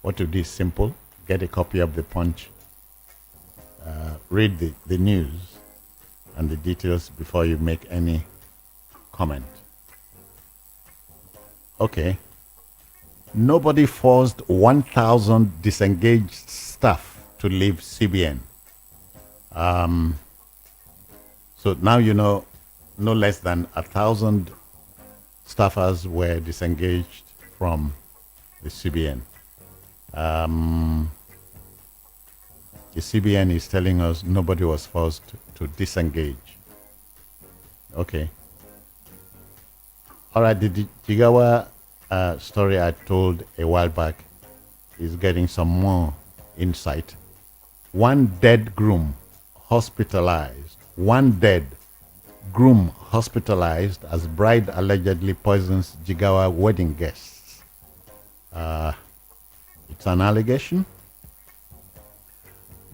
What to do is simple. Get a copy of the Punch, read the news and the details before you make any comment. Okay. Nobody forced 1,000 disengaged staff to leave CBN. So now you know no less than 1,000 staffers were disengaged from the CBN. The CBN is telling us nobody was forced to disengage. Okay. All right, the Jigawa story I told a while back is getting some more insight. One dead groom hospitalized. One dead groom hospitalized as bride allegedly poisons Jigawa wedding guests. It's an allegation,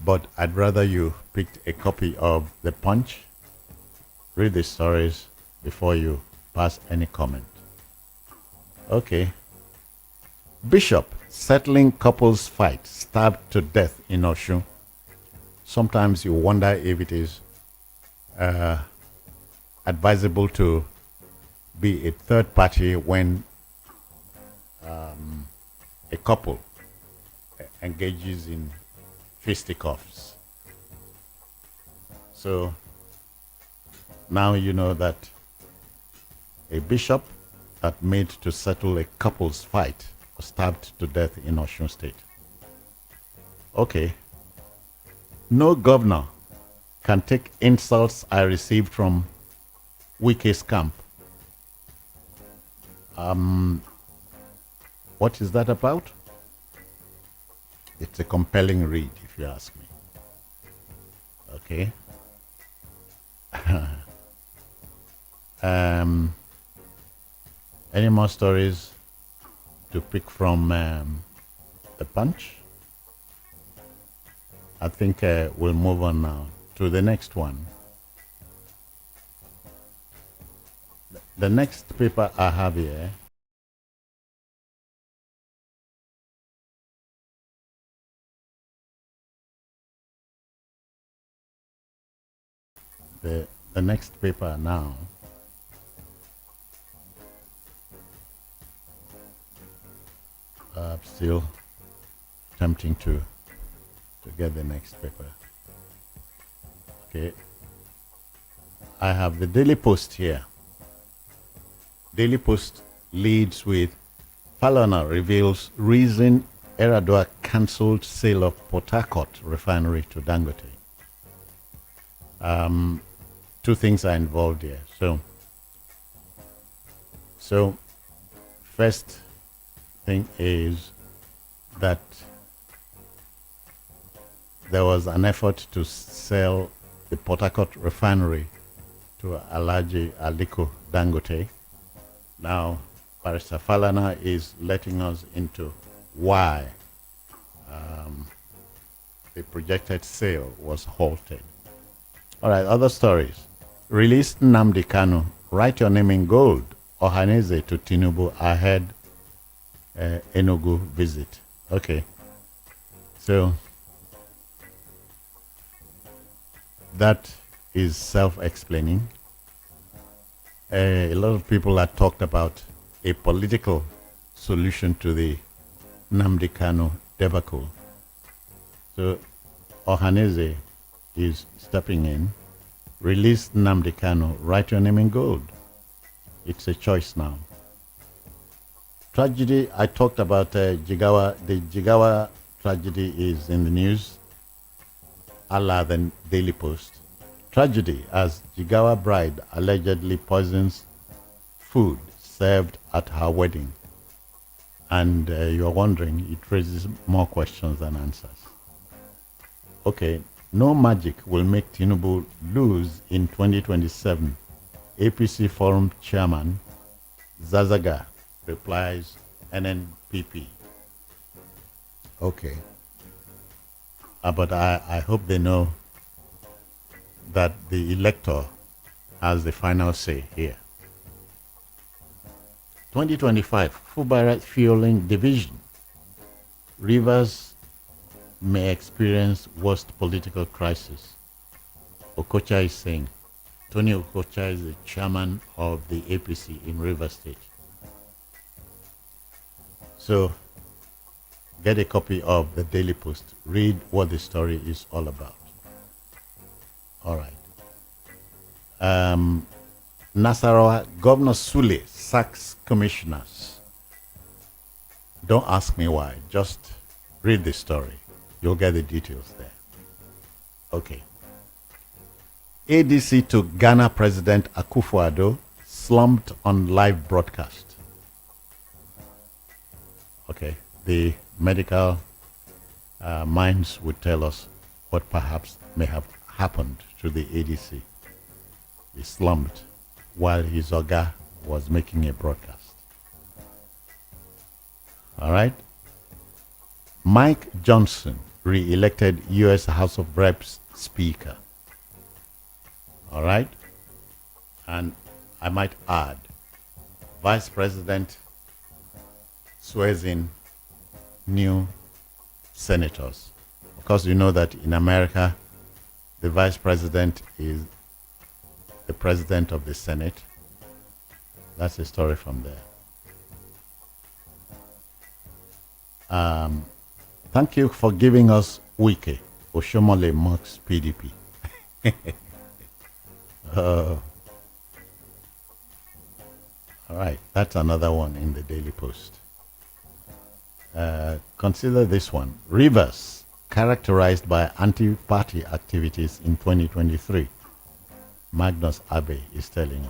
but I'd rather you picked a copy of The Punch, read the stories before you pass any comment. Okay. Bishop settling couples fight, stabbed to death in Osun. Sometimes you wonder if it is advisable to be a third party when a couple engages in fisticuffs. So now you know that a bishop that made to settle a couple's fight was stabbed to death in Osun State. Okay. No governor can take insults I received from Wike's camp. What is that about? It's a compelling read, if you ask me. Okay. Any more stories to pick from The Punch? I think we'll move on now to the next one. The next paper I have here the next paper now still attempting to get the next paper. Okay, I have the Daily Post here. Daily Post leads with Falana reveals reason Eradua cancelled sale of Port Harcourt refinery to Dangote. Two things are involved here. So first thing is that there was an effort to sell the Port Harcourt refinery to Alhaji Aliko Dangote. Now, Barrister Falana is letting us into why the projected sale was halted. All right, other stories. Release Nnamdi Kanu, write your name in gold. Ohaneze to Tinubu ahead Enugu visit. Okay, so that is self-explaining. A lot of people have talked about a political solution to the Nnamdi Kanu debacle. So Ohaneze is stepping in. Release Nnamdi Kanu, write your name in gold. It's a choice now. Tragedy, I talked about Jigawa. The Jigawa tragedy is in the news. Allah, the Daily Post. Tragedy as Jigawa bride allegedly poisons food served at her wedding. And you're wondering, it raises more questions than answers. Okay, no magic will make Tinubu lose in 2027. APC Forum Chairman Zazaga replies NNPP. Okay. But I hope they know that the elector has the final say here. 2025 Fubarak fueling division. Rivers may experience worst political crisis. Okocha is saying. Tony Okocha is the chairman of the APC in Rivers State. So get a copy of the Daily Post. Read what the story is all about. All right. Nasarawa, Governor Sule sacks commissioners. Don't ask me why. Just read the story. You'll get the details there. Okay. ADC to Ghana President Akufo-Addo slumped on live broadcast. Okay. The medical minds would tell us what perhaps may have happened to the ADC. He slumped while his Oga was making a broadcast. All right. Mike Johnson, re-elected U.S. House of Reps Speaker. All right. And I might add, Vice President swears in new senators. Of course, you know that in America, the Vice President is the President of the Senate. That's a story from there. Thank you for giving us Wike. Oshomole mocks PDP. All right, that's another one in the Daily Post. Consider this one. Rivers, characterized by anti-party activities in 2023. Magnus Abe is telling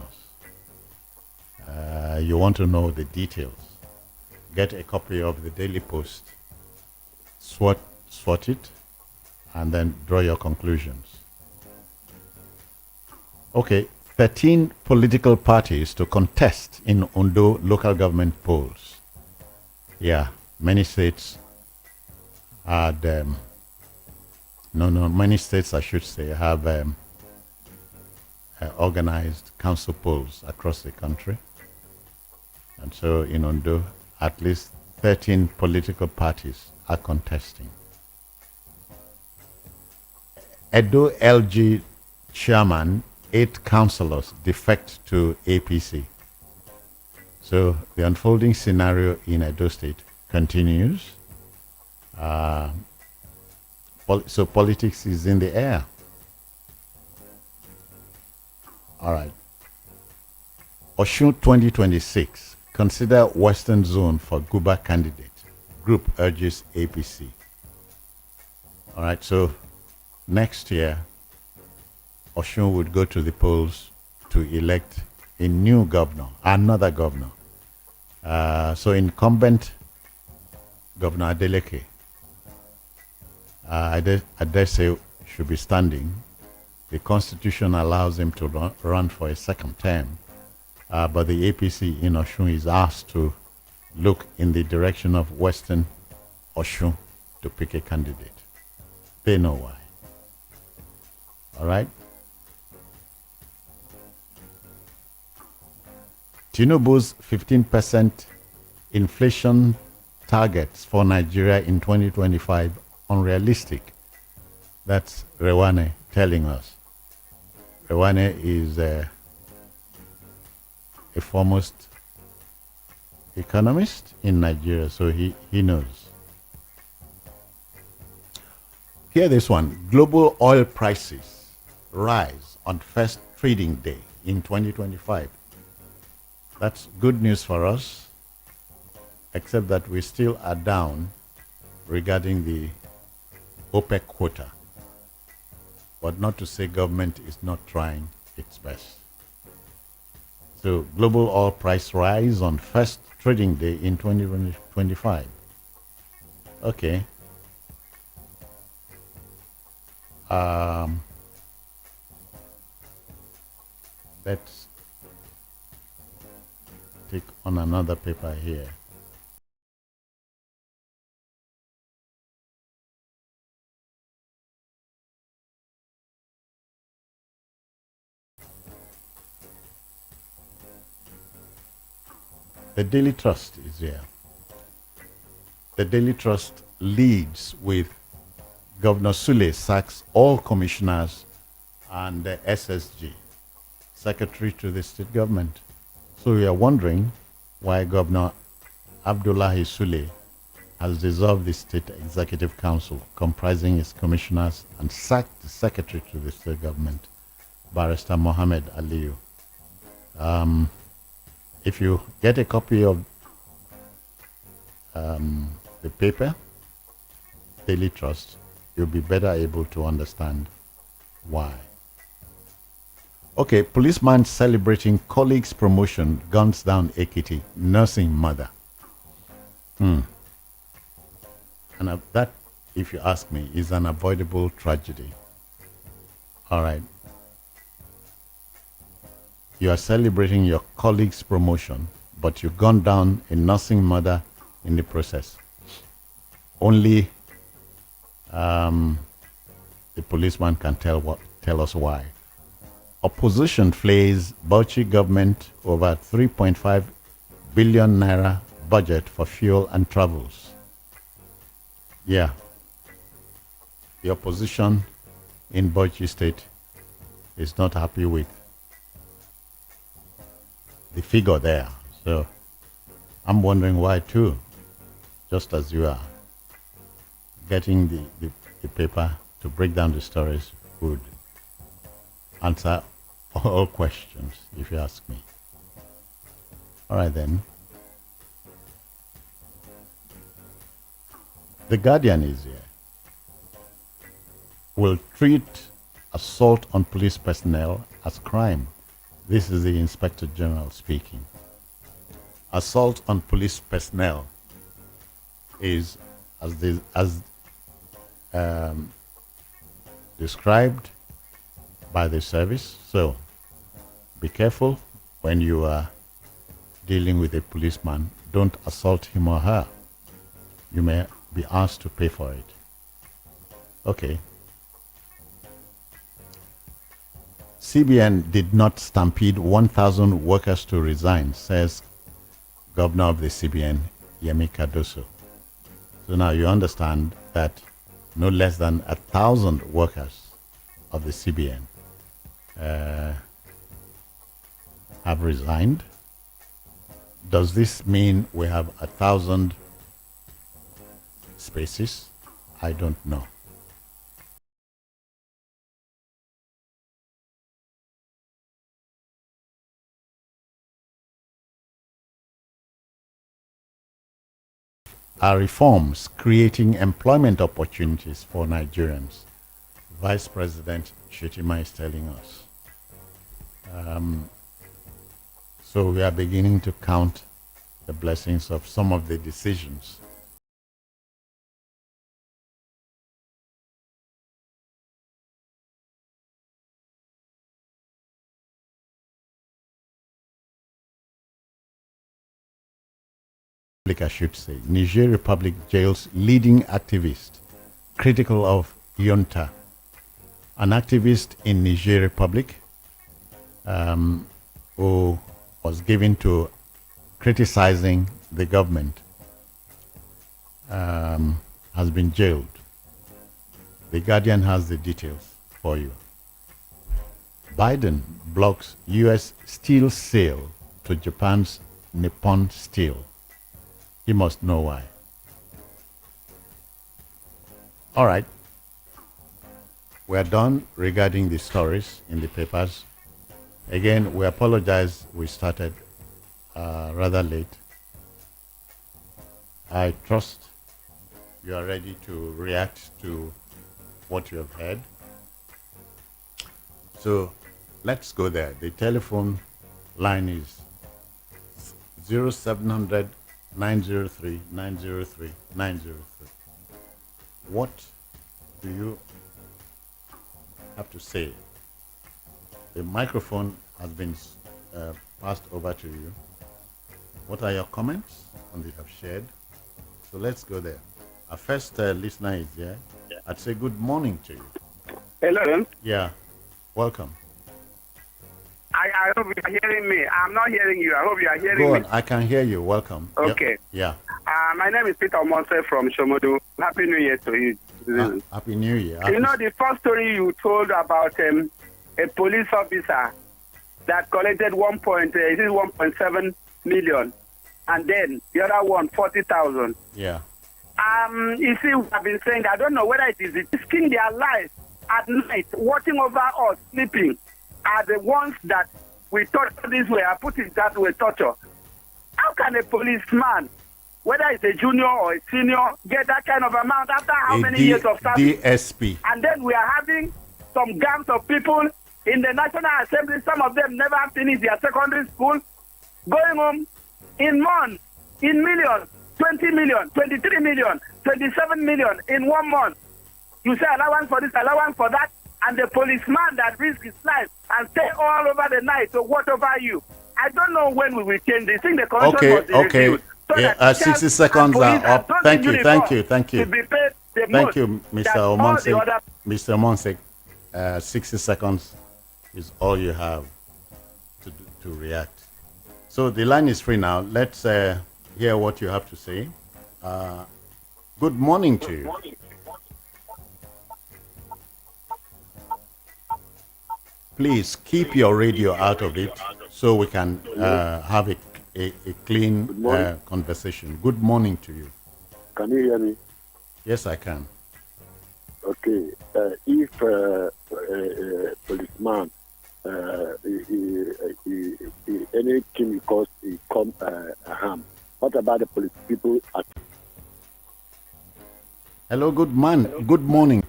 us. You want to know the details. Get a copy of the Daily Post, swat it, and then draw your conclusions. Okay, 13 political parties to contest in Ondo local government polls. Yeah, many states had, many states, I should say, have organized council polls across the country. And so in Ondo, at least 13 political parties are contesting. Edo LG chairman, 8 councillors defect to APC. So the unfolding scenario in Edo State continues. So politics is in the air. All right. Osun 2026. Consider Western Zone for Guba candidate. Group urges APC. All right. So next year, Osun would go to the polls to elect a new governor, another governor. So incumbent Governor Adeleke, I dare say, should be standing. The Constitution allows him to run for a second term. But the APC in Osun is asked to look in the direction of Western Osun to pick a candidate. They know why. All right? Tinubu's 15% inflation targets for Nigeria in 2025 unrealistic. That's Rewane telling us. Rewane is a foremost economist in Nigeria, so he knows. Hear this one. Global oil prices rise on first trading day in 2025. That's good news for us, except that we still are down regarding the OPEC quota. But not to say government is not trying its best. So global oil price rise on first trading day in 2025. Okay. Let's take on another paper here. The Daily Trust is here. The Daily Trust leads with Governor Sule sacks all commissioners and the SSG, secretary to the state government. So we are wondering why Governor Abdullahi Sule has dissolved the state executive council comprising its commissioners and sacked the secretary to the state government, Barrister Mohammed Aliyu. If you get a copy of the paper, Daily Trust, you'll be better able to understand why. Okay, policeman celebrating colleague's promotion guns down Ekiti nursing mother. And that, if you ask me, is an avoidable tragedy. All right. You are celebrating your colleague's promotion, but you gunned down a nursing mother in the process. Only the policeman can tell us why. Opposition flays Bauchi government over 3.5 billion naira budget for fuel and travels. Yeah. The opposition in Bauchi state is not happy with the figure there. So I'm wondering why too, just as you are. Getting the paper to break down the stories would answer all questions, if you ask me. All right then. The Guardian is here. Will treat assault on police personnel as crime. This is the Inspector General speaking. Assault on police personnel is as described by the service. So be careful when you are dealing with a policeman. Don't assault him or her. You may be asked to pay for it. Okay. CBN did not stampede 1,000 workers to resign, says Governor of the CBN, Yemi Cardoso. So now you understand that no less than 1,000 workers of the CBN have resigned. Does this mean we have 1,000 spaces? I don't know. Are reforms creating employment opportunities for Nigerians? Vice President Shetima is telling us. So we are beginning to count the blessings of some of the decisions. I should say. Niger Republic jails leading activist critical of junta. An activist in Niger Republic who was given to criticizing the government has been jailed. The Guardian has the details for you. Biden blocks U.S. steel sale to Japan's Nippon Steel. He must know why. All right. We are done regarding the stories in the papers. Again, we apologize. We started rather late. I trust you are ready to react to what you have heard. So let's go there. The telephone line is 0700 903 903 903. What do you have to say? The microphone has been passed over to you. What are your comments on the have shared? So let's go there. Our first listener is here. I'd say good morning to you. Hello. Yeah, welcome. I hope you are hearing me. I'm not hearing you. I hope you are hearing Go me. on, I can hear you. Welcome. Okay. Yeah. My name is Peter Omonse from Shomodu. Happy New Year to you. Happy New Year. You know the first story you told about a police officer that collected 1.7 million, and then the other one 40,000. Yeah. You see, I've been saying, I don't know whether it is risking their lives at night, watching over us, sleeping, are the ones that we torture this way. I put it that way, torture. How can a policeman, whether it's a junior or a senior, get that kind of amount after how many years of service? DSP. And then we are having some gangs of people in the National Assembly. Some of them never finished their secondary school, going home in months, in millions, 20 million, 23 million, 27 million in 1 month. You say allowance for this, allowance for that, and the policeman that risks his life and stay all over the night to watch over you. I don't know when we will change this. I think the constitution must be reviewed. So yeah, 60 seconds are up. Thank you. To be paid the Thank you, Mr. Omonse. Other... Mr. Omonse, 60 seconds is all you have to react. So the line is free now. Let's hear what you have to say. Good morning to you. Please keep your radio out of it so we can have a clean conversation. Good morning to you. Can you hear me? Yes, I can. Okay. If a policeman, any chemicals come harm, what about the police people? Hello, good man. Good morning.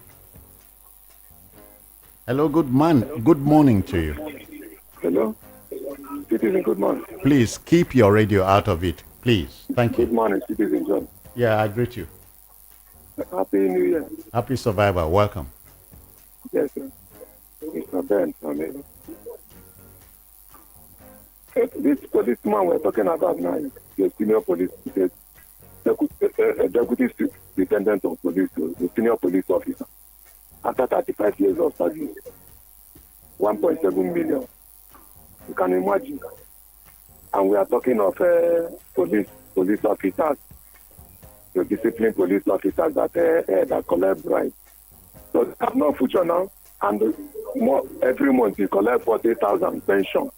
Hello, good man. Good morning to you. Hello? Citizen, good morning. Please keep your radio out of it. Please. Thank you. Good morning, Citizen John. Yeah, I greet you. Happy New Year. Happy Survivor. Welcome. Yes, sir. Mr. Ben, amen. This policeman we're talking about now is the senior police, deputy superintendent of police, the senior police officer. After 35 years of service, 1.7 million. You can imagine. And we are talking of police officers, the disciplined police officers that collect bribes. So they have no future now. And every month you collect 40,000 pension.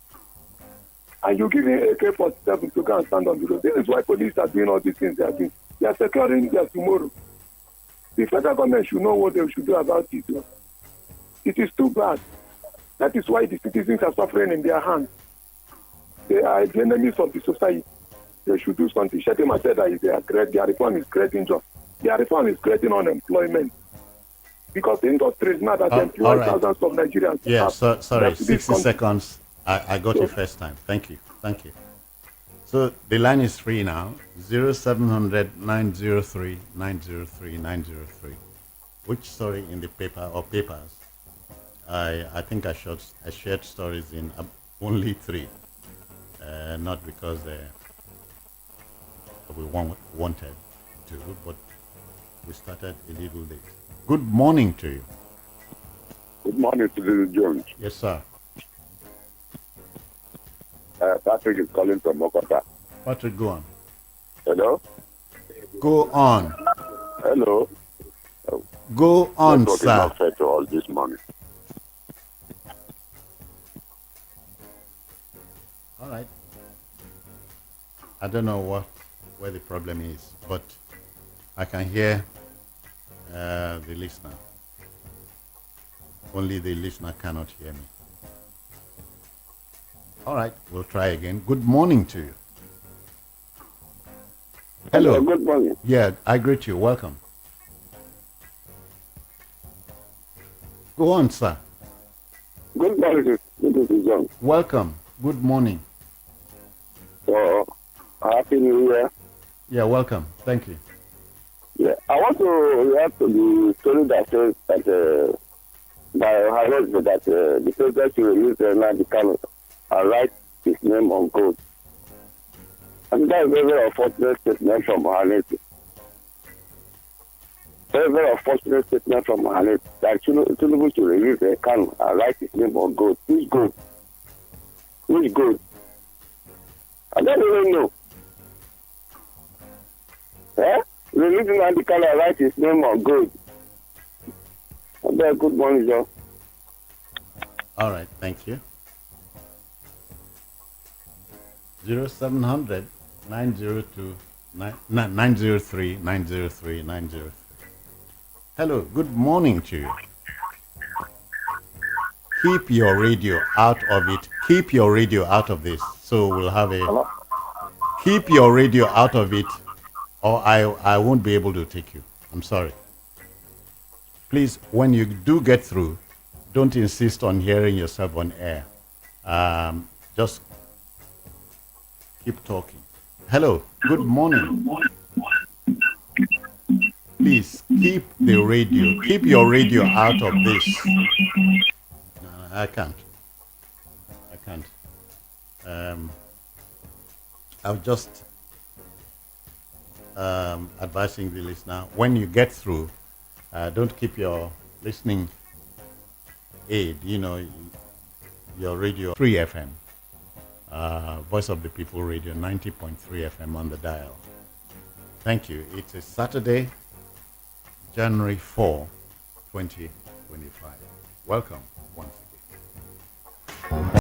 And you give him AK-47 to go and stand on the road. This is why police are doing all these things they are doing. They are securing their tomorrow. The federal government should know what they should do about it. It is too bad. That is why the citizens are suffering in their hands. They are the enemies of the society. They should do something. Shetima said that their reform is creating jobs. Their reform is creating unemployment. Because the industry is now that employs thousands of Nigerians. Yeah, sorry, 60 seconds. I got you first time. Thank you. So the line is free now. 0700 903 903 903. Which story in the paper or papers? I think I shared stories in only 3. Not because we wanted to, but we started a little late. Good morning to you. Good morning to the Jones. Yes, sir. Patrick is calling from Okota. Patrick, go on. Hello? Go on. Hello? Go on, sir. Not fair to all this morning. All right. I don't know where the problem is, but I can hear the listener. Only the listener cannot hear me. All right, we'll try again. Good morning to you. Hello. Good morning. Yeah, I greet you. Welcome. Go on, sir. Good morning. This is John. Welcome. Good morning. So, Happy New Year. Yeah, welcome. Thank you. Yeah, I want to react to the story that says that by Harvard that the president should release the Kano and write his name on code. And that is a very unfortunate statement from Mohamed. Very unfortunate statement from Mohamed that Tinubu should release the Kano and write his name on gold. Which gold? Which gold? I don't even know. Releasing the color right his name or good. Good morning, Joe. All right, thank you. 0700 902 903 903 903. Hello, good morning to you. Keep your radio out of it. Keep your radio out of this. So we'll have a... Hello? Keep your radio out of it, or I won't be able to take you. I'm sorry. Please, when you do get through, don't insist on hearing yourself on air. Just keep talking. Hello, good morning. Please keep your radio out of this. No, I can't. I was just advising the listener, when you get through, don't keep your listening aid, your radio 3 FM, Voice of the People Radio 90.3 FM on the dial. Thank you. It's a Saturday, January 4, 2025. Welcome once again.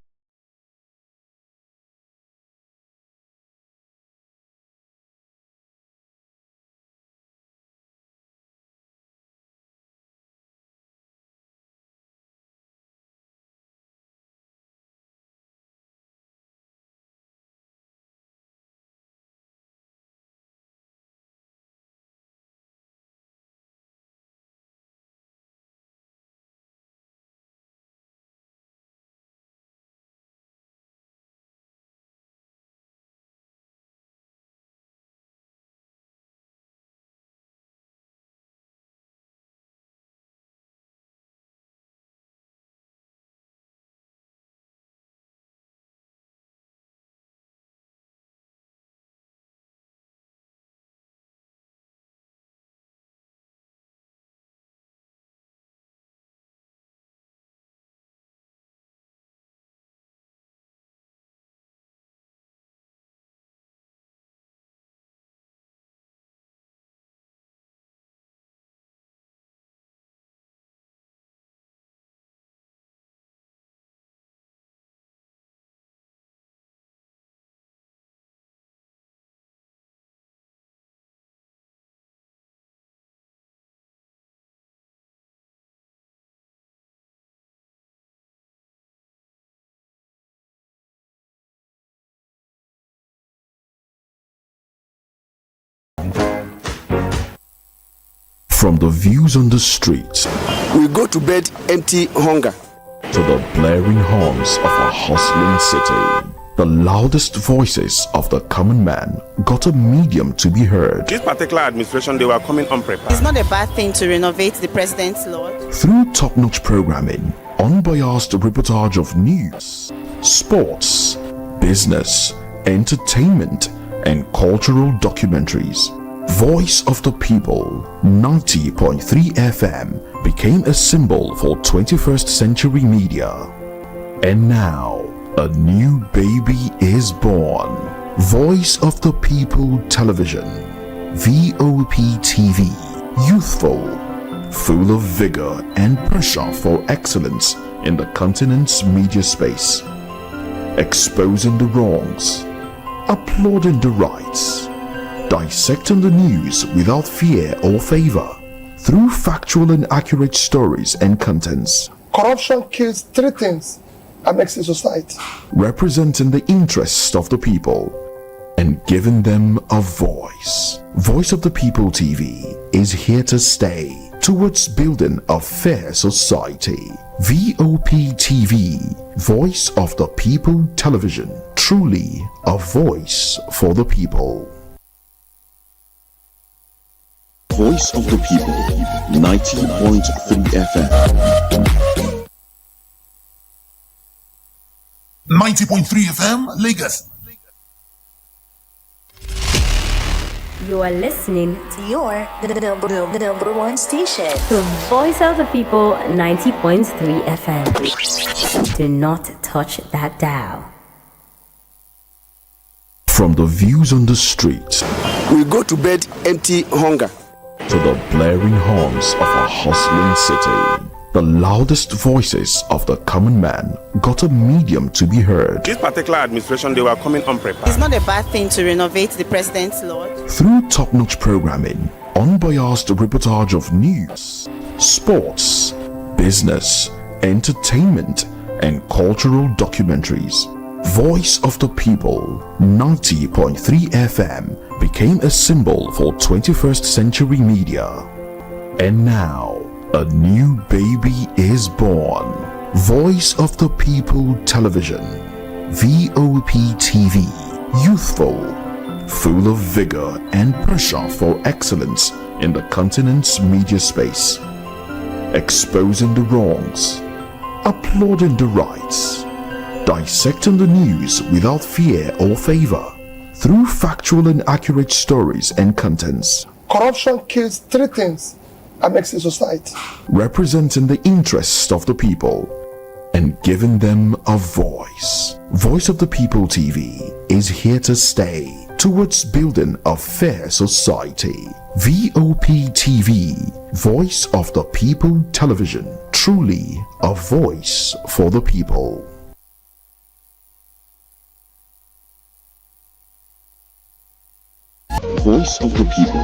From the views on the streets, we go to bed empty hunger, to the blaring horns of a hustling city, the loudest voices of the common man got a medium to be heard. This particular administration, they were coming unprepared. It's not a bad thing to renovate the president's lodge. Through top-notch programming, unbiased reportage of news, sports, business, entertainment, and cultural documentaries, Voice of the People 90.3 FM became a symbol for 21st century media. And now, a new baby is born. Voice of the People Television, VOP TV, youthful, full of vigor and pressure for excellence in the continent's media space, exposing the wrongs, applauding the rights, dissecting the news without fear or favor, through factual and accurate stories and contents. Corruption kills three things and makes a society. Representing the interests of the people and giving them a voice. Voice of the People TV is here to stay towards building a fair society. VOP TV, Voice of the People Television, truly a voice for the people. Voice of the People, 90.3 FM. 90.3 FM, Lagos. You are listening to the number one station. The Voice of the People, 90.3 FM. Do not touch that dial. From the views on the streets, we go to bed empty hunger. To the blaring horns of a hustling city, the loudest voices of the common man got a medium to be heard. This particular administration, they were coming unprepared. It's not a bad thing to renovate the president's lodge. Through top-notch programming, unbiased reportage of news, sports, business, entertainment, and cultural documentaries, Voice of the People 90.3 FM became a symbol for 21st century media. And now, a new baby is born. Voice of the People Television, VOP TV, youthful, full of vigor and pressure for excellence in the continent's media space, exposing the wrongs, applauding the rights, dissecting the news without fear or favor, through factual and accurate stories and contents. Corruption kills three things and makes a society. Representing the interests of the people and giving them a voice. Voice of the People TV is here to stay towards building a fair society. VOP TV, Voice of the People Television, truly a voice for the people. Voice of the People,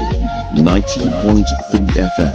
90.3 FM.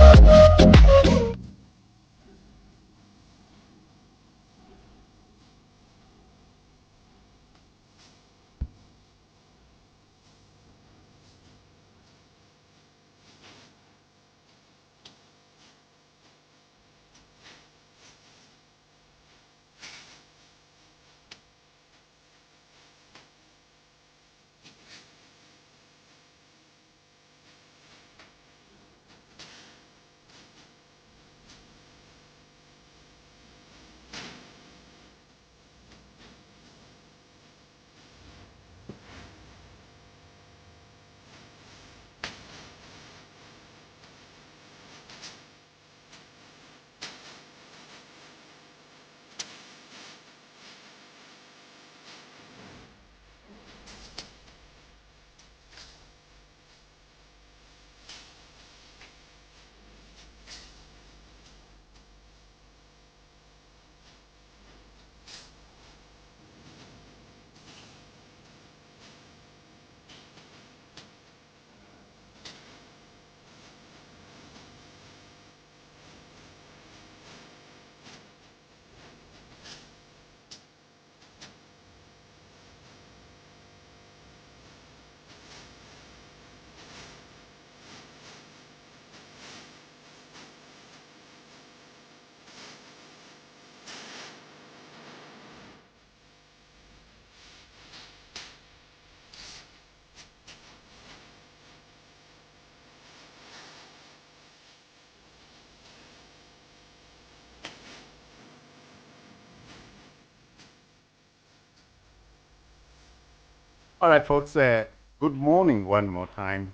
All right, folks, good morning one more time.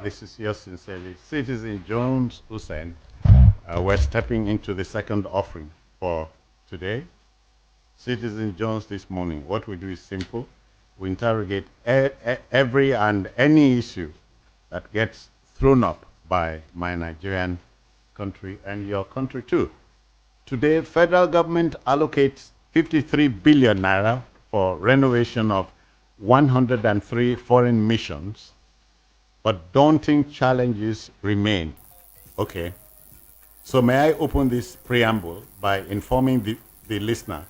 This is yours sincerely, Citizen Jones Hussein. We're stepping into the second offering for today. Citizen Jones this morning, what we do is simple. We interrogate every and any issue that gets thrown up by my Nigerian country and your country too. Today, federal government allocates 53 billion naira for renovation of 103 foreign missions, but daunting challenges remain. Okay, so may I open this preamble by informing the listener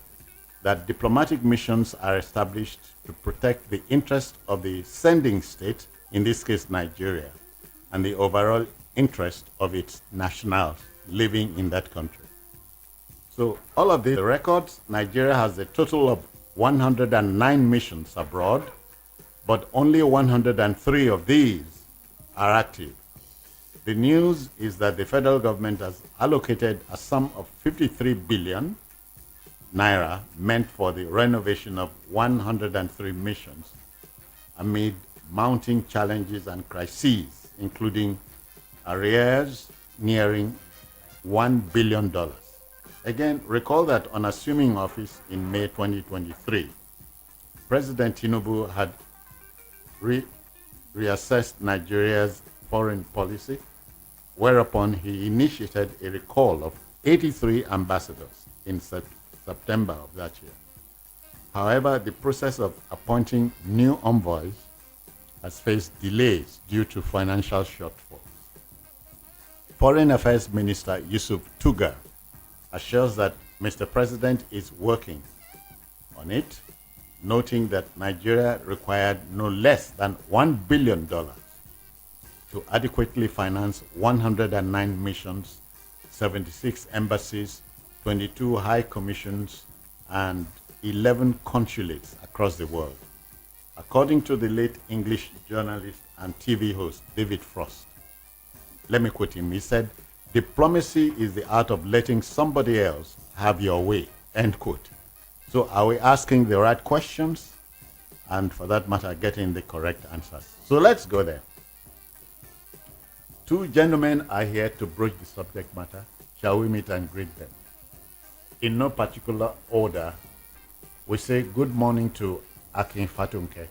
that diplomatic missions are established to protect the interest of the sending state, in this case Nigeria, and the overall interest of its nationals living in that country. So all of the records, Nigeria has a total of 109 missions abroad, but only 103 of these are active. The news is that the federal government has allocated a sum of 53 billion naira meant for the renovation of 103 missions amid mounting challenges and crises, including arrears nearing $1 billion. Again, recall that on assuming office in May 2023, President Tinubu had reassessed Nigeria's foreign policy, whereupon he initiated a recall of 83 ambassadors in September of that year. However, the process of appointing new envoys has faced delays due to financial shortfalls. Foreign Affairs Minister Yusuf Tugar assures that Mr. President is working on it, noting that Nigeria required no less than $1 billion to adequately finance 109 missions, 76 embassies, 22 high commissions, and 11 consulates across the world. According to the late English journalist and TV host David Frost, let me quote him, he said, "Diplomacy is the art of letting somebody else have your way," end quote. So are we asking the right questions? And for that matter, getting the correct answers. So let's go there. Two gentlemen are here to broach the subject matter. Shall we meet and greet them? In no particular order, we say good morning to Akin Fatunke,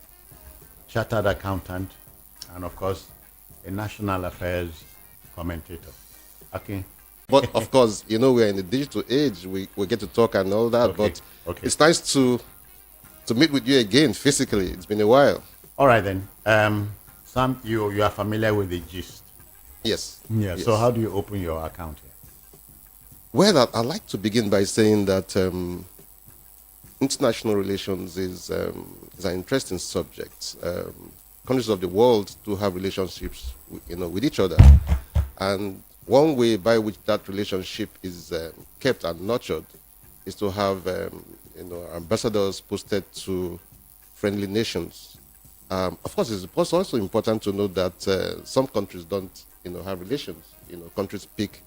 chartered accountant, and of course, a national affairs commentator. Akin. But of course, we're in the digital age. We get to talk and all that. Okay, But it's nice to meet with you again physically. It's been a while. All right then. Sam, you are familiar with the gist. Yes. Yeah. Yes. So how do you open your account here? Well, I'd like to begin by saying that international relations is an interesting subject. Countries of the world do have relationships, with each other, and one way by which that relationship is kept and nurtured is to have, ambassadors posted to friendly nations. Of course, it's also important to note that some countries don't, have relations. Countries pick,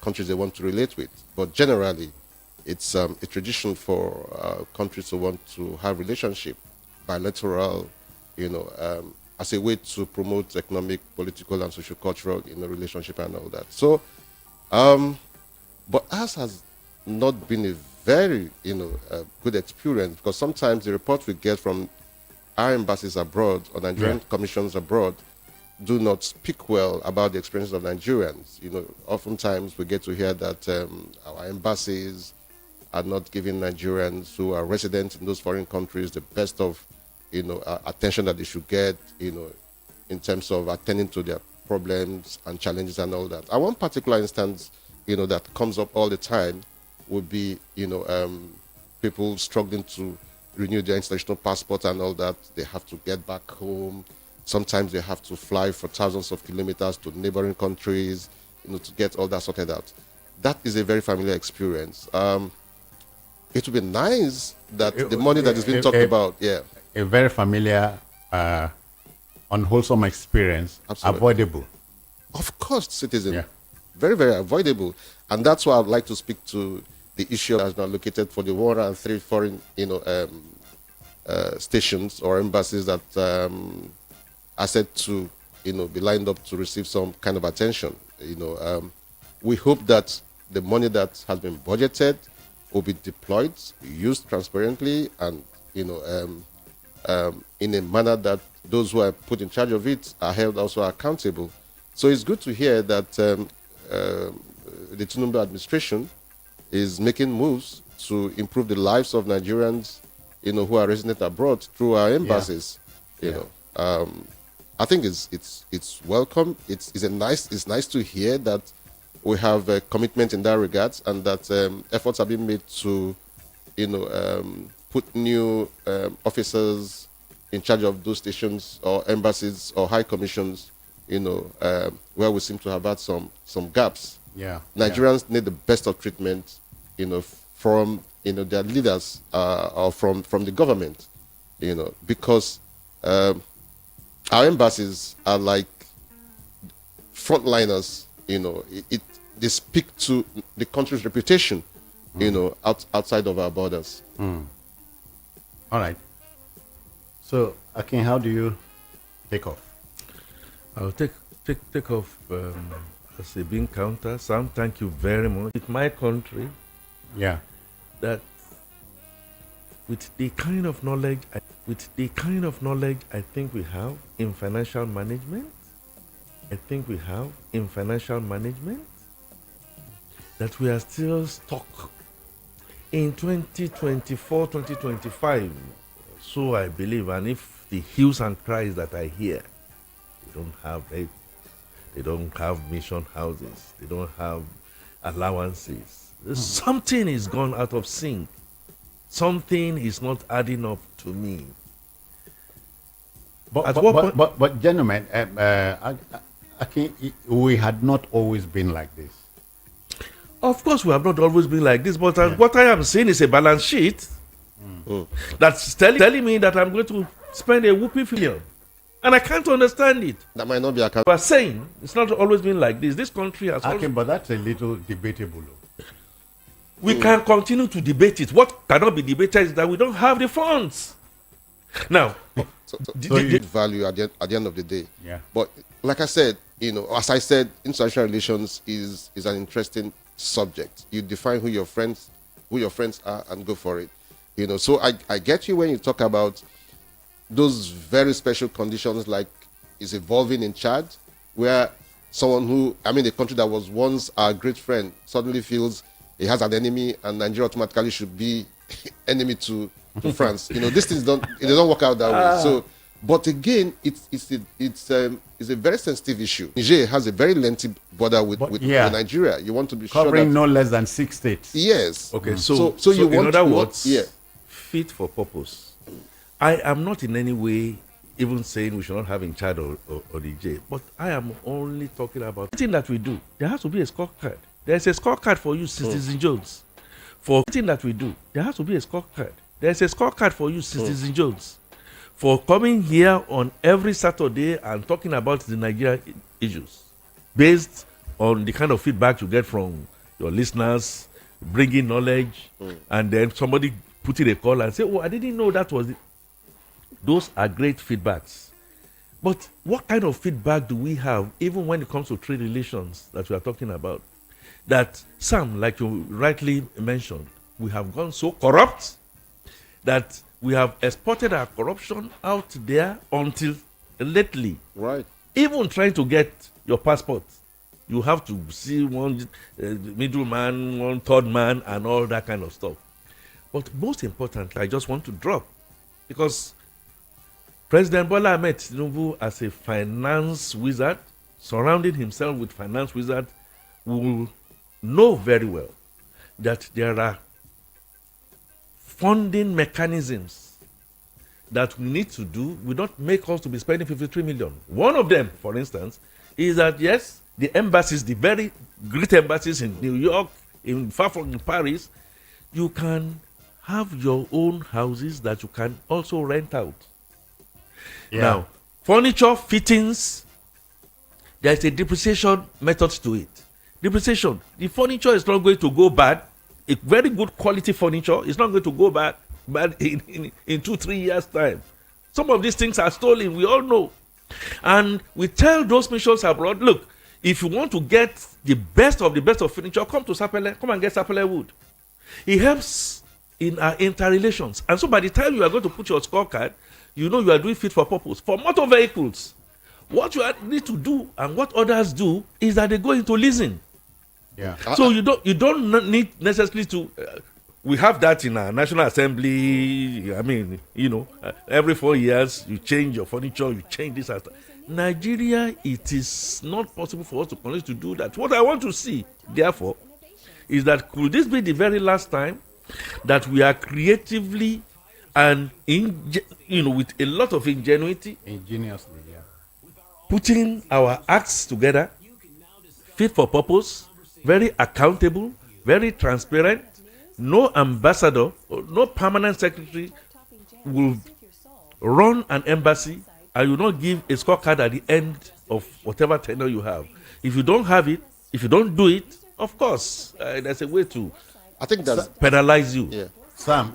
countries they want to relate with. But generally, it's a tradition for countries to want to have relationship, bilateral, as a way to promote economic, political, and socio-cultural, relationship and all that. So, but ours has not been a very, good experience, because sometimes the reports we get from our embassies abroad or Nigerian commissions abroad do not speak well about the experiences of Nigerians. Oftentimes we get to hear that our embassies are not giving Nigerians who are resident in those foreign countries the best of, attention that they should get, in terms of attending to their problems and challenges and all that. And one particular instance, that comes up all the time would be, people struggling to renew their international passport and all that. They have to get back home. Sometimes they have to fly for thousands of kilometers to neighboring countries, to get all that sorted out. That is a very familiar experience. It would be nice that the money that is being talked about, a very familiar, unwholesome experience, absolutely avoidable. Of course, citizen, very, very avoidable, and that's why I'd like to speak to the issue that has been allocated for the 103 foreign, stations or embassies that are said to, be lined up to receive some kind of attention. We hope that the money that has been budgeted will be deployed, used transparently, and in a manner that those who are put in charge of it are held also accountable. So it's good to hear that the Tinubu administration is making moves to improve the lives of Nigerians, who are resident abroad through our embassies. I think it's welcome. It's nice to hear that we have a commitment in that regard, and that efforts are being made to, put new officers in charge of those stations or embassies or high commissions, where we seem to have had some gaps. Nigerians need the best of treatment, from their leaders or from the government, because our embassies are like frontliners. They speak to the country's reputation, outside of our borders. All right. So, Akin, how do you take off? I'll take off as a bean counter. Sam, thank you very much. It's my country. Yeah. That with the kind of knowledge, I think we have in financial management, that we are still stuck in 2024, 2025. So I believe, and if the hues and cries that I hear, they don't have mission houses, they don't have allowances. Something is gone out of sync. Something is not adding up to me. But gentlemen, I think we had not always been like this. Of course, we have not always been like this, but what I am saying is a balance sheet that's telling me that I'm going to spend a whooping billion. And I can't understand it. That might not be account. We're saying it's not always been like this. This country has always... But that's a little debatable. We can continue to debate it. What cannot be debated is that we don't have the funds. Now, so value at the end of the day. Yeah. But like I said, as I said, international relations is an interesting subject. You define who your friends are and go for it. So I get you when you talk about those very special conditions like is evolving in Chad, where someone a country that was once our great friend suddenly feels he has an enemy and Nigeria automatically should be enemy to France. These things don't work out that way. So, but again, it's a very sensitive issue. Niger has a very lengthy border with Nigeria. You want to be covering sure no less than 6 states. Yes. Okay. So you in want other words, fit for purpose. I am not in any way even saying we should not have in Chad or Niger, but I am only talking about anything that we do. There has to be a scorecard. There's a scorecard for you, Citizen Jones. For anything that we do, there has to be a scorecard. There's a scorecard for you, Citizen Jones. For coming here on every Saturday and talking about the Nigeria issues, based on the kind of feedback you get from your listeners, bringing knowledge, and then somebody put in a call and say, "Oh, I didn't know that was it." Those are great feedbacks. But what kind of feedback do we have, even when it comes to trade relations that we are talking about? That some, like you rightly mentioned, we have gone so corrupt that we have exported our corruption out there until lately. Right. Even trying to get your passport, you have to see one middleman, one third man, and all that kind of stuff. But most importantly, I just want to drop, because President Bola Ahmed Tinubu, as a finance wizard, surrounding himself with finance wizards, will know very well that there are funding mechanisms that we need to do will not make us to be spending 53 million. One of them, for instance, is that yes, the embassies, the very great embassies in New York, far from Paris, you can have your own houses that you can also rent out. Yeah. Now, furniture, fittings, there's a depreciation method to it. Depreciation, the furniture is not going to go bad. A very good quality furniture is not going to go bad in 2-3 years' time. Some of these things are stolen, we all know. And we tell those missions abroad, look, if you want to get the best of furniture, come to Sapele, come and get Sapele wood. It helps in our interrelations. And so by the time you are going to put your scorecard, you know you are doing fit for purpose. For motor vehicles, what you need to do and what others do is that they go into leasing. Yeah. So you don't need necessarily to. We have that in our National Assembly. I mean, every 4 years you change your furniture, you change this. Nigeria, it is not possible for us to continue to do that. What I want to see, therefore, is that could this be the very last time that we are creatively and with a lot of ingenuity, ingeniously, putting our acts together, fit for purpose, very accountable, very transparent. No ambassador or no permanent secretary will run an embassy and you not give a scorecard at the end of whatever tenure you have. If you don't have it, if you don't do it, of course, there's a way to, I think that's penalize you. Yeah. Sam,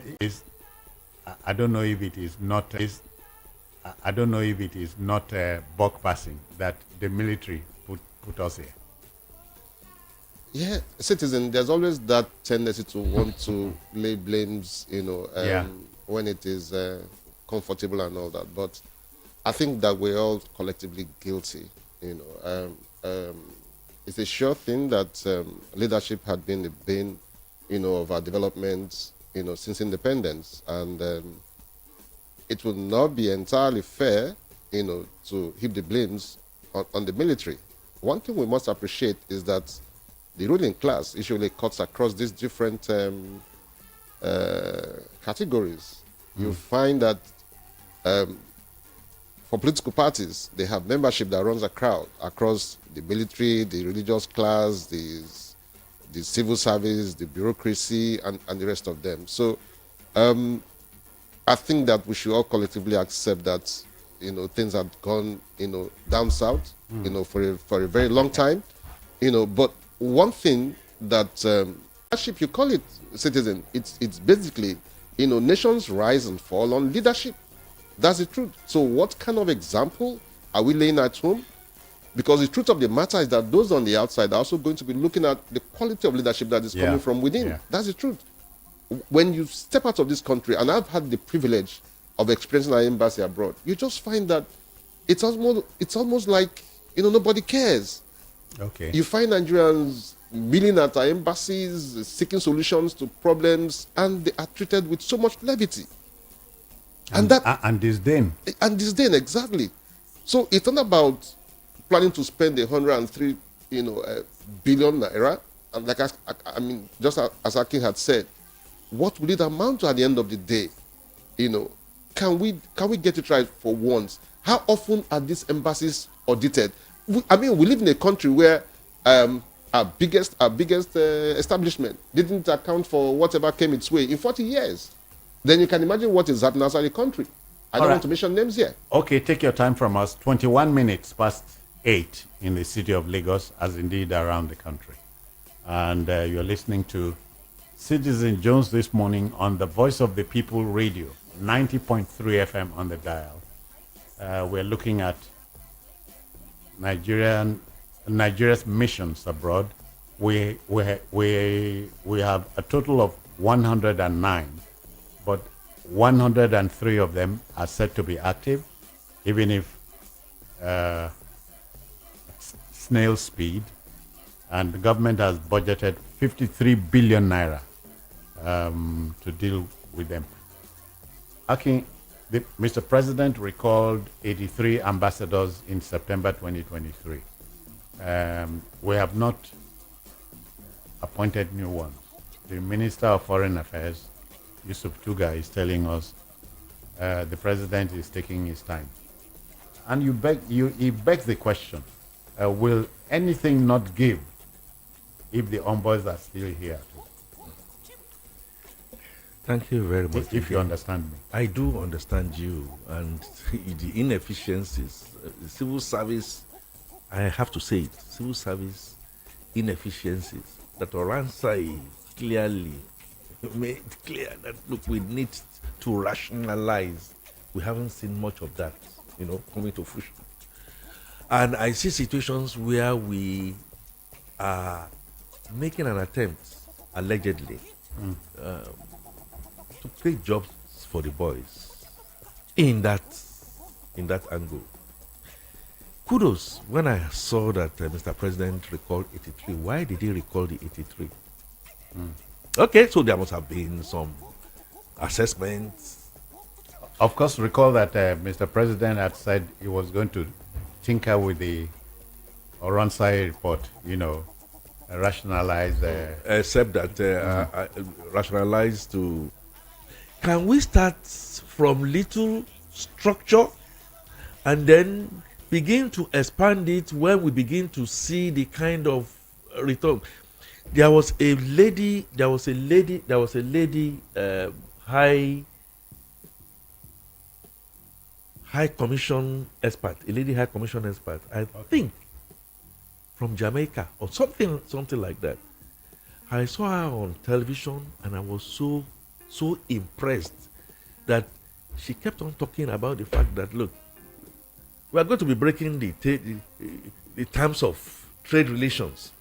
I don't know if it is not. I don't know if it is not buck passing that the military put us here. Yeah, citizen. There's always that tendency to want to lay blames, when it is comfortable and all that. But I think that we're all collectively guilty. It's a sure thing that leadership had been the bane, of our development, since independence, and it would not be entirely fair, to heap the blames on the military. One thing we must appreciate is that the ruling class usually cuts across these different categories. You find that for political parties, they have membership that runs a crowd across the military, the religious class, the civil service, the bureaucracy, and the rest of them. So I think that we should all collectively accept that, things have gone, down south, for a very long time, but one thing that, leadership, you call it citizen, it's basically, nations rise and fall on leadership. That's the truth. So what kind of example are we laying at home? Because the truth of the matter is that those on the outside are also going to be looking at the quality of leadership that is coming from within. Yeah. That's the truth. When you step out of this country, and I've had the privilege of experiencing our embassy abroad, you just find that it's almost like, nobody cares. Okay. You find Nigerians milling at our embassies, seeking solutions to problems, and they are treated with so much levity. And disdain. And disdain, exactly. So it's not about planning to spend 103, billion naira. And like I mean, just as Akin had said, what will it amount to at the end of the day? Can we get it right for once? How often are these embassies audited? We live in a country where our biggest establishment didn't account for whatever came its way in 40 years. Then you can imagine what is happening outside the country. I don't want to mention names here. Okay, take your time from us. 21 minutes past 8 in the city of Lagos, as indeed around the country. And you're listening to Citizen Jones this morning on the Voice of the People Radio, 90.3 FM on the dial. We're looking at Nigeria's missions abroad. We have a total of 109, but 103 of them are said to be active, even if snail speed, and the government has budgeted 53 billion naira to deal with them. Akin, Mr. President recalled 83 ambassadors in September 2023. We have not appointed new ones. The Minister of Foreign Affairs, Yusuf Tuga, is telling us the president is taking his time. And he begs the question, will anything not give if the envoys are still here? Thank you very much. If you understand me. I do understand you, and the inefficiencies, the civil service, I have to say it, civil service inefficiencies that Oransa clearly made clear that, look, we need to rationalize. We haven't seen much of that, coming to fruition. And I see situations where we are making an attempt, allegedly, to create jobs for the boys in that angle. Kudos when I saw that Mr. President recalled 83. Why did he recall the 83? Okay, so there must have been some assessments. Of course, recall that Mr. President had said he was going to tinker with the Oransai report, rationalize. Except that rationalize to. Can we start from little structure and then begin to expand it when we begin to see the kind of return? There was a lady, high commission expert, I think from Jamaica or something like that. I saw her on television and I was so impressed that she kept on talking about the fact that, look, we are going to be breaking the terms of trade relations.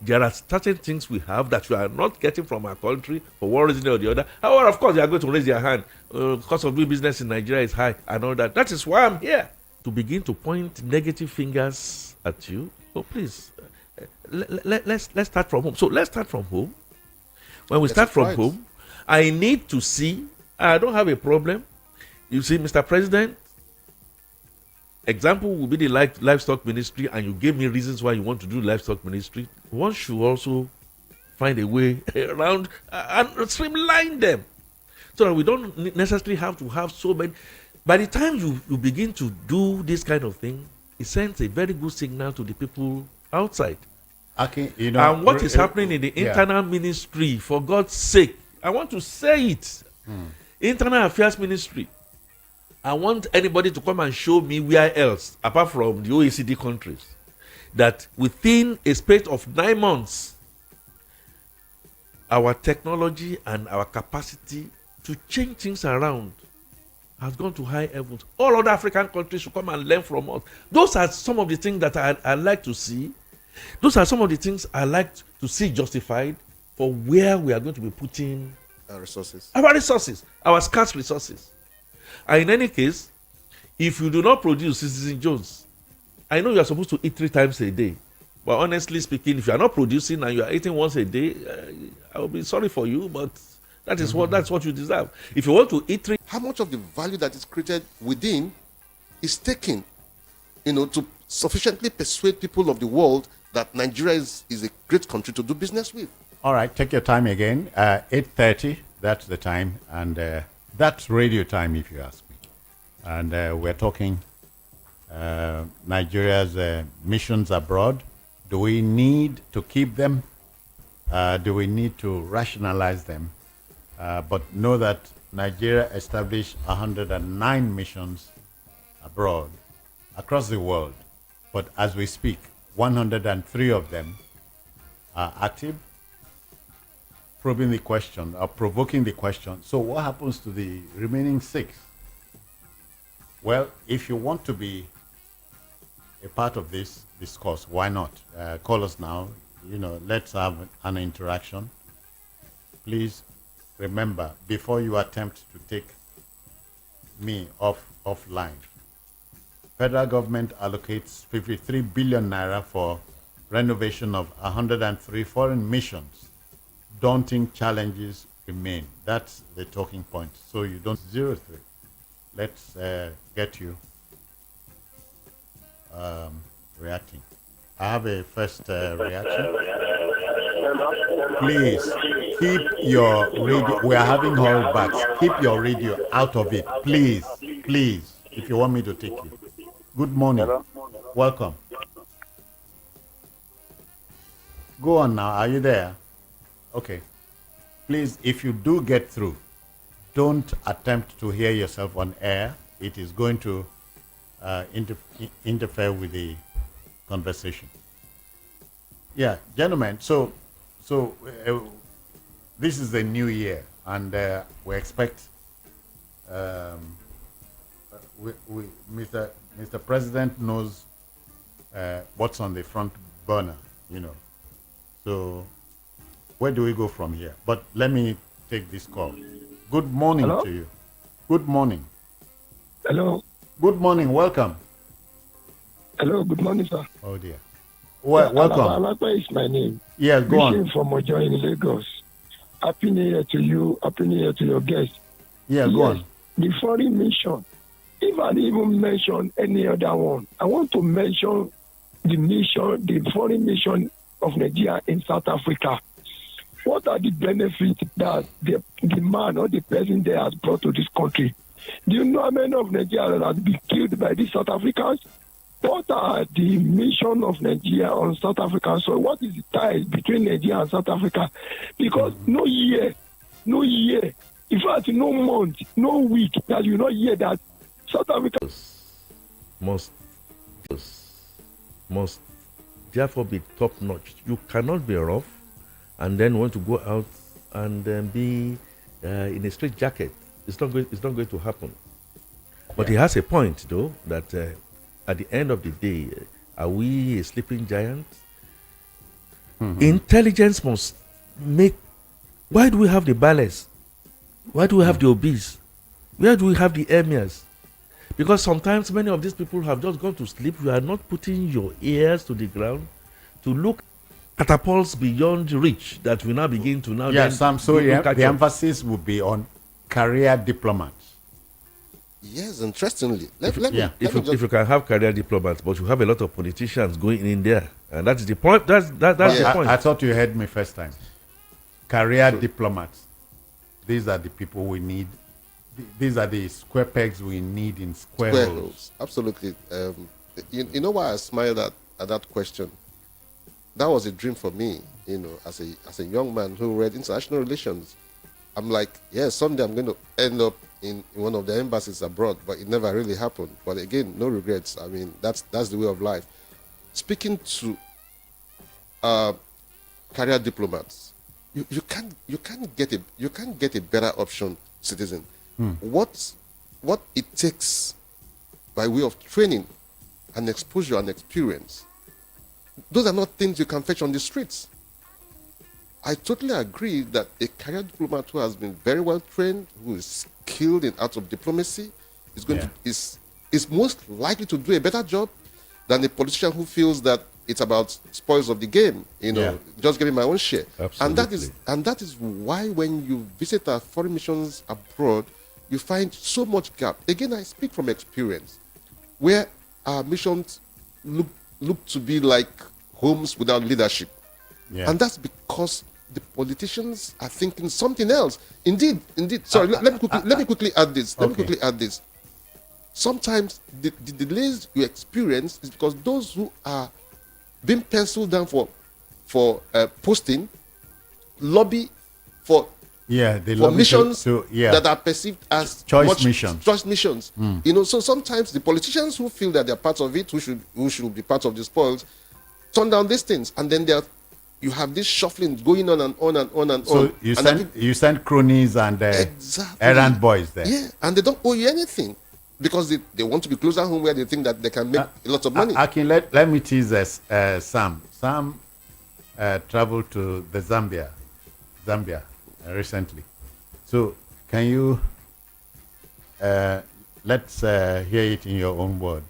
There are certain things we have that we are not getting from our country for one reason or the other. However, of course, they are going to raise their hand. Cost of doing business in Nigeria is high and all that. That is why I'm here, to begin to point negative fingers at you. So please, let's start from home. So let's start from home. When we start from home, I need to see, I don't have a problem. You see, Mr. President, example will be the livestock ministry, and you gave me reasons why you want to do livestock ministry. One should also find a way around and streamline them, so that we don't necessarily have to have so many. By the time you begin to do this kind of thing, it sends a very good signal to the people outside. Okay, and what is happening in the internal ministry, for God's sake, I want to say it. Internal Affairs Ministry, I want anybody to come and show me where else, apart from the OECD countries, that within a space of 9 months, our technology and our capacity to change things around has gone to high levels. All other African countries should come and learn from us. Those are some of the things that I like to see. Those are some of the things I like to see justified for where we are going to be putting our resources, our scarce resources. And in any case, if you do not produce, Citizen Jones, I know you are supposed to eat 3 times a day. But honestly speaking, if you are not producing and you are eating once a day, I will be sorry for you, but that's what you deserve. If you want to eat 3... How much of the value that is created within is taken, to sufficiently persuade people of the world that Nigeria is a great country to do business with? All right, take your time again. 8:30, that's the time. And that's radio time, if you ask me. And we're talking Nigeria's missions abroad. Do we need to keep them? Do we need to rationalize them? But know that Nigeria established 109 missions abroad, across the world. But as we speak, 103 of them are active, probing the question, or provoking the question. So what happens to the remaining 6? Well, if you want to be a part of this discourse, why not? Call us now. Let's have an interaction. Please remember, before you attempt to take me offline, federal government allocates 53 billion naira for renovation of 103 foreign missions. Daunting challenges remain. That's the talking point. So you don't 03. Let's get you reacting. I have a first reaction. Please keep your radio. We are having holdbacks. Keep your radio out of it, please. Please, if you want me to take you. Good morning. Hello? Welcome. Go on now. Are you there? Okay. Please, if you do get through, don't attempt to hear yourself on air. It is going to interfere with the conversation. Yeah, gentlemen. So this is the new year, and we expect Mr. President knows what's on the front burner, So where do we go from here? But let me take this call. Good morning Hello? to you. Good morning. Hello. Good morning. Welcome. Hello. Good morning, sir. Oh dear. Well, welcome. Alaba is my name. Yes, go on. Wishing from Ojo in Lagos. Happy New Year to you. Happy New Year to your guests. Yeah, go on. The foreign mission. If I didn't even mention any other one, I want to mention the foreign mission of Nigeria in South Africa. What are the benefits that the man or the person there has brought to this country? Do you know how many of Nigeria that have been killed by these South Africans? What are the mission of Nigeria on South Africa? So what is the ties between Nigeria and South Africa? Because no year, in fact, no month, no week that you not hear that South Africa must therefore be top notch. You cannot be rough and then want to go out and be in a straight jacket. It's not going to happen. But he has a point, though, that at the end of the day, are we a sleeping giant? Intelligence must make. Why do we have the ballets? Why do we have the obese? Where do we have the emirs? Because sometimes many of these people have just gone to sleep. You are not putting your ears to the ground to look catapults beyond reach that we now begin to now. Yes, Sam. So the emphasis would be on career diplomats. Yes, interestingly. If you can have career diplomats, but you have a lot of politicians going in there, and that's the point. That's the point. I thought you heard me first time. Career diplomats. These are the people we need. These are the square pegs we need in square holes. Absolutely. You know why I smiled at that question? That was a dream for me, as a young man who read international relations. I'm like, yes, someday I'm going to end up in one of the embassies abroad, but it never really happened. But again, no regrets. I mean, that's the way of life. Speaking to career diplomats, you can't get a better option, citizen. What it takes by way of training and exposure and experience, those are not things you can fetch on the streets. I totally agree that a career diplomat who has been very well trained, who is skilled in arts of diplomacy, is most likely to do a better job than a politician who feels that it's about spoils of the game, just getting my own share. Absolutely. And that is why when you visit our foreign missions abroad, you find so much gap. Again, I speak from experience, where our missions look to be like homes without leadership. And that's because the politicians are thinking something else. Indeed. Sorry, let me quickly add this. Sometimes the delays you experience is because those who are being penciled down for posting lobby for missions that are perceived as choice missions. So sometimes the politicians who feel that they're part of it, who should be part of the spoils, turn down these things, and then you have this shuffling going on and on and on and so on. You send cronies and errand boys there. Yeah, and they don't owe you anything because they want to be closer home where they think that they can make lots of money. Akin, let me tease Sam. Sam traveled to the Zambia recently. So can you let's hear it in your own words.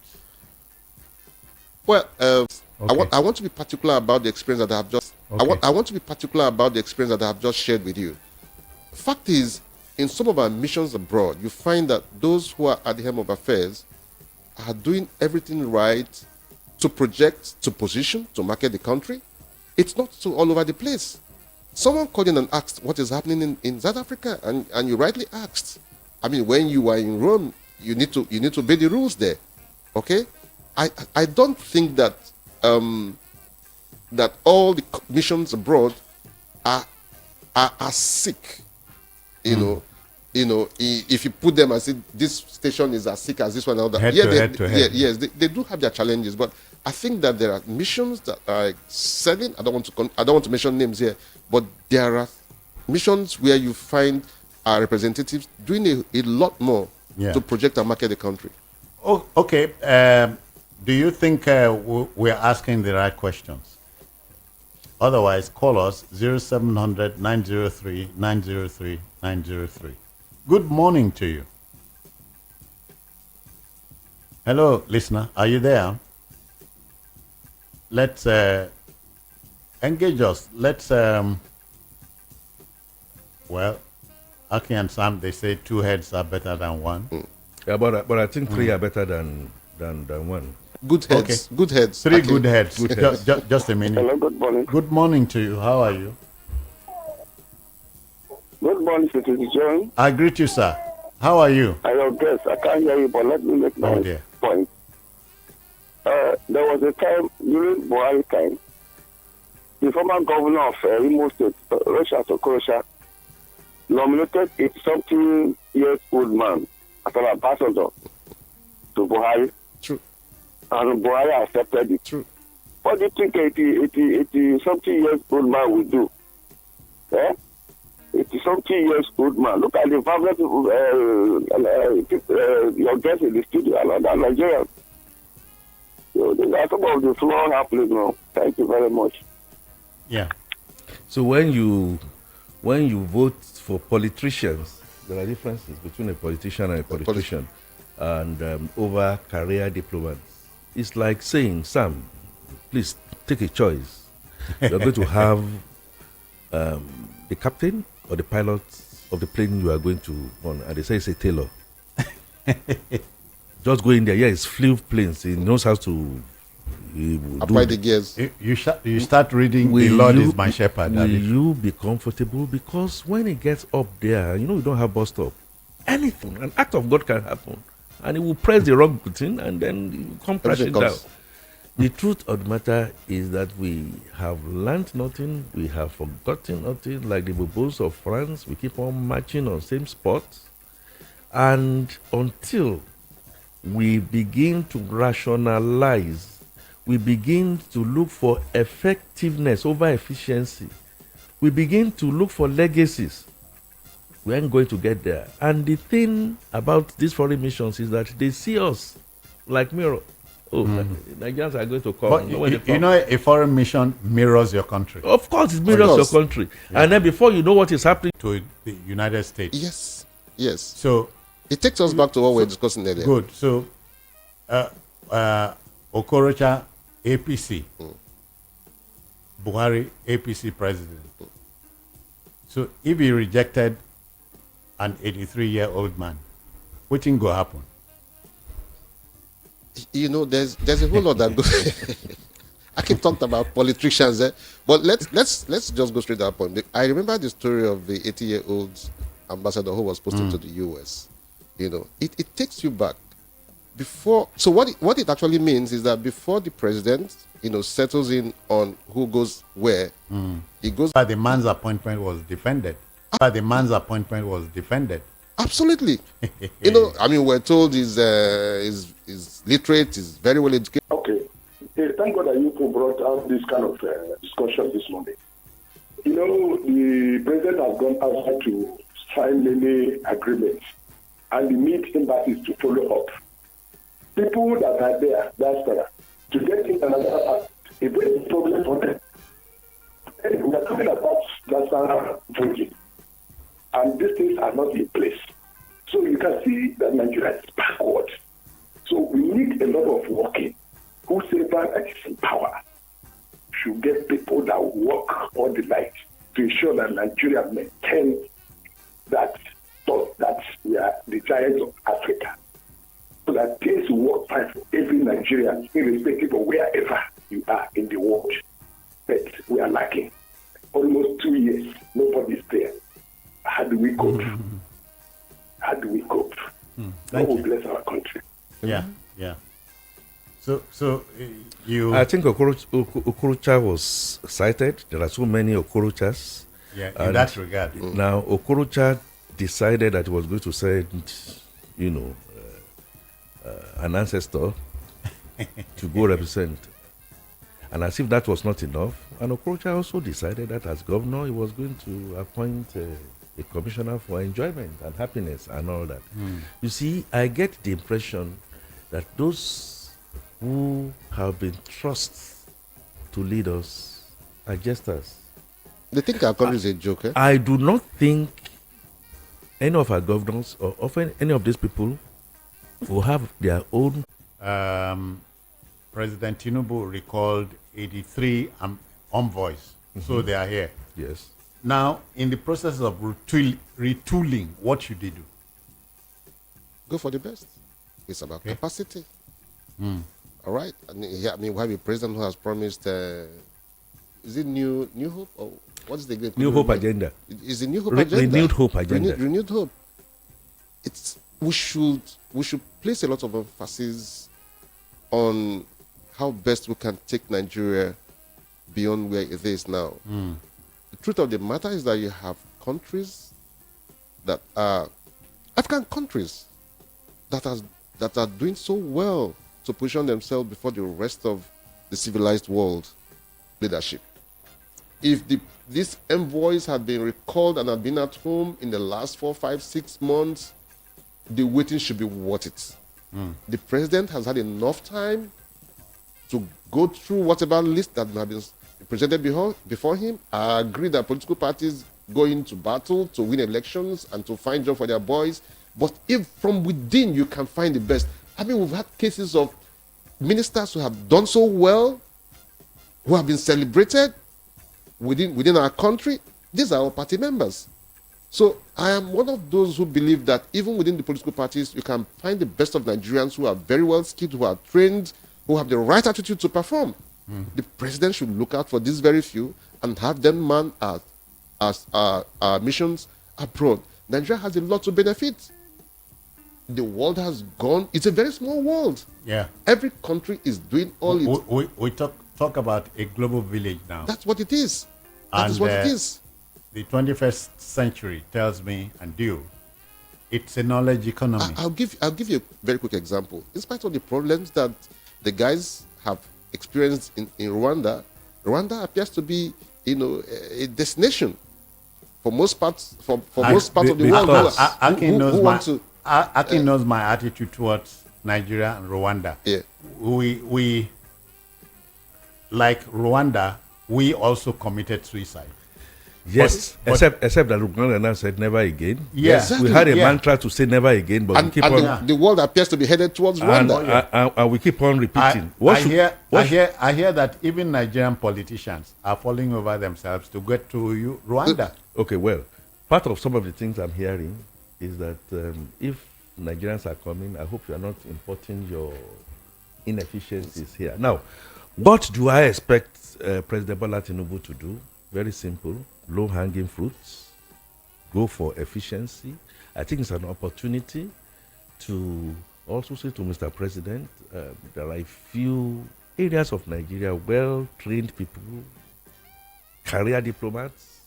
Well, I want to be particular about the experience that I have just. I want to be particular about the experience that I have just shared with you. Fact is, in some of our missions abroad, you find that those who are at the helm of affairs are doing everything right to project, to position, to market the country. It's not so all over the place. Someone called in and asked what is happening in South Africa, and you rightly asked. I mean, when you are in Rome, you need to obey the rules there. Okay, I don't think that that all the missions abroad are sick. If you put them and say this station is as sick as this one, yes, they do have their challenges, but I think that there are missions that are excelling. I don't want to mention names here, but there are missions where you find our representatives doing a lot more to project and market the country. Oh, okay. Do you think we're asking the right questions? Otherwise, call us 0700 903 903 903. Good morning to you. Hello, listener. Are you there? Let's engage us. Let's, Aki and Sam, they say two heads are better than one. Yeah, but I think three are better than one. Good heads. Okay. Good heads. Three good heads. Just a minute. Hello, good morning. Good morning to you. How are you? Good morning, Citizen John. I greet you, sir. How are you? I your guest. I can't hear you, but let me make my point. There was a time during Buhari time, the former governor of Imo State, Russia Okorocha, nominated a something years old man as an ambassador to Buhari. True. And Buhari accepted it. True. What do you think 80 something years old man will do? Eh? 80 something years old man. Look at the vibrant your guests in the studio and other Nigerians. So there are some of the floor happening now. Thank you very much. Yeah. So when you vote for politicians, there are differences between a politician and a politician, and over career diplomats. It's like saying, Sam, please take a choice. You're going to have the captain or the pilot of the plane you are going to on, and they say it's a tailor. Just go in there. Yeah, it's flew planes. He knows how to apply the gears. You start reading The Lord is my shepherd. Will you be comfortable? Because when it gets up there, you don't have bus stop. Anything, an act of God can happen. And it will press the wrong button and then you come crashing down. The truth of the matter is that we have learned nothing, we have forgotten nothing. Like the Bobos of France, we keep on marching on same spots. And until we begin to rationalize, we begin to look for effectiveness over efficiency, we begin to look for legacies, we ain't going to get there. And the thing about these foreign missions is that they see us like mirror. Nigerians are going to come. But a foreign mission mirrors your country. Of course, it mirrors your country. Yeah. And then before you know what is happening to the United Yes. States. So it takes us back to what we were discussing earlier. Good. So Okorocha, APC. Buhari, APC president. So if he rejected an 83-year-old man, what thing go happen? There's a whole lot that goes. I keep talking about politicians, but let's just go straight to that point. I remember the story of the 80-year-old ambassador who was posted to the US. It takes you back before. So what it actually means is that before the president, settles in on who goes where, he goes. But the man's appointment was defended. Absolutely. We're told he's literate, he's very well educated. Okay. Thank God that you brought out this kind of discussion this morning. The president has gone outside to sign many agreements, and he needs embassies to follow up. People that are there, diaspora, to get in another a very problem for them. We are talking about diaspora voting, and these things are not in place. So you can see that Nigeria is backward. So we need a lot of working. Whosoever that is in power should get people that work all the night to ensure that Nigeria maintains that thought that we are the giants of Africa. So that things will work fine for every Nigerian, irrespective of wherever you are in the world. But we are lacking. Almost 2 years, nobody's there. How do we cope? How do we cope? God will bless our country. Yeah. So you. I think Okorocha was cited. There are so many Okorochas. Yeah, in that regard. Now Okorocha decided that he was going to send, an ancestor to go represent. And as if that was not enough, and Okorocha also decided that as governor, he was going to appoint a commissioner for enjoyment and happiness and all that. You see, I get the impression that those who have been trusted to lead us are jesters. They think our country is a joke. I do not think any of our governors or often any of these people will have their own. President Tinubu recalled 83 envoys, so they are here. Yes. Now, in the process of retooling, what should they do? Go for the best. It's about capacity. All right. We have a president who has promised. Is it New Hope or what's the great New Hope agenda? Is the New Hope agenda? Renewed Hope agenda. Renewed Hope. We should place a lot of emphasis on how best we can take Nigeria beyond where it is now. The truth of the matter is that you have countries that are African countries that are doing so well to position themselves before the rest of the civilized world leadership. If these envoys had been recalled and had been at home in the last 4, 5, 6 months, the waiting should be worth it. The president has had enough time to go through whatever list that have been presented before him. I agree that political parties go into battle to win elections and to find jobs for their boys. But if from within you can find the best, I mean, we've had cases of ministers who have done so well, who have been celebrated within our country. These are our party members. So I am one of those who believe that even within the political parties, you can find the best of Nigerians who are very well skilled, who are trained, who have the right attitude to perform. The president should look out for these very few and have them man as missions abroad. Nigeria has a lot to benefit. The world has gone. It's a very small world. Yeah. Every country is doing all it. We talk about a global village now. That's what it is. That is what it is. The 21st century tells me and you, it's a knowledge economy. I'll give you a very quick example. In spite of the problems that the guys have experienced in Rwanda, Rwanda appears to be, a destination for most parts most parts of the world. Akin knows my attitude towards Nigeria and Rwanda. Yeah. We like Rwanda, we also committed suicide. Yes, except that Rwanda now said never again. Yeah. Exactly, we had a mantra to say never again, but we keep on. The world appears to be headed towards Rwanda. And we keep on repeating. I hear that even Nigerian politicians are falling over themselves to get to Rwanda. Okay, well, part of some of the things I'm hearing is that if Nigerians are coming, I hope you are not importing your inefficiencies here. Now, what do I expect President Bola Tinubu to do? Very simple, low-hanging fruits, go for efficiency. I think it's an opportunity to also say to Mr. President, there are a few areas of Nigeria, well-trained people, career diplomats,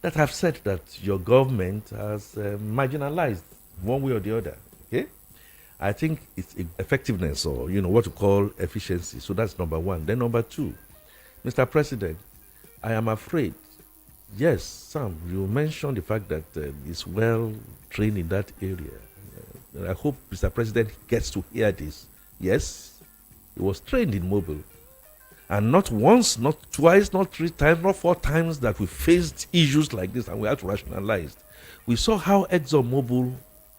that have said that your government has marginalized one way or the other. Okay, I think it's effectiveness, or what you call efficiency. So that's number one. Then number two, Mr. President, I am afraid. Yes, Sam, you mentioned the fact that he's well trained in that area. I hope Mr. President gets to hear this. Yes, he was trained in mobile. And not once, not twice, not 3 times, not 4 times that we faced issues like this and we had to rationalize. We saw how ExxonMobil,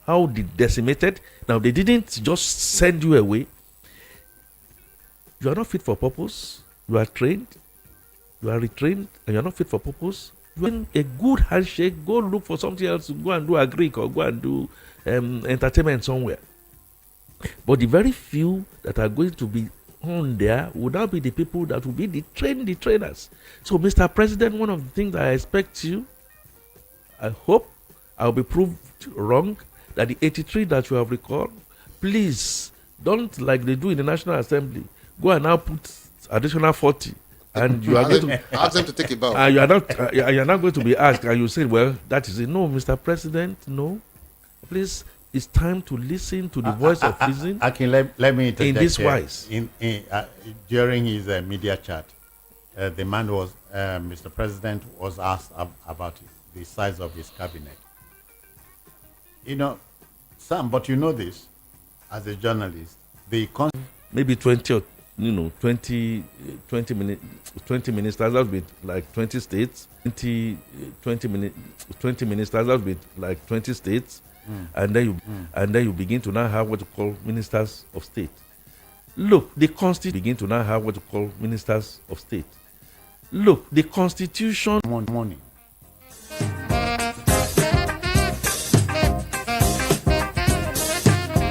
how they decimated. Now, they didn't just send you away. You are not fit for purpose. You are trained. You are retrained, and you are not fit for purpose. You want a good handshake, go look for something else, go and do agric or go and do entertainment somewhere. But the very few that are going to be on there would now be the people that will be the trainers. So, Mr. President, one of the things that I expect you, I hope I'll be proved wrong, that the 83 that you have recalled, please don't, like they do in the National Assembly, go and now put additional 40. And you are going to ask them to take it back. You are not going to be asked, and you say, well, that is it. No, Mr. President, no. Please, it's time to listen to the voice of reason. Let me interject in this here. wise. During his media chat, the man was, Mr. President was asked about the size of his cabinet. Sam, but you know this, as a journalist, maybe 20 or 20 ministers, that would be like 20 states. 20 ministers, that would be like 20 states. And then you begin to now have what you call ministers of state. Look, the Constitution begin to now have what you call ministers of state. Look, the Constitution money.